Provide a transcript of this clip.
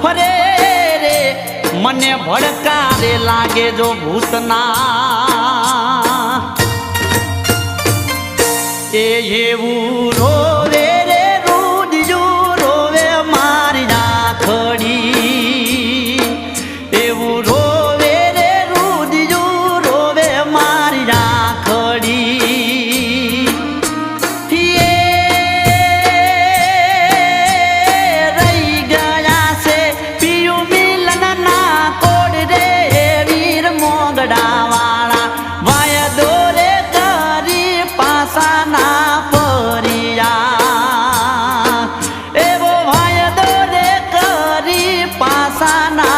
હરે રે મને ભડકારે લાગે જો ભૂતના એ એવું રોવે રે રૂદિયું રોવે મારી રાખડી એવું રોવે રે રૂદિયું રોવે મારી રાખડી રહી ગયા છે પિયું મિલન ના કોડ રે વીર મોગડા વાળા વાય દોરે કરી પાસાના પરિયા એવો વાય દોરે કરી પાસાના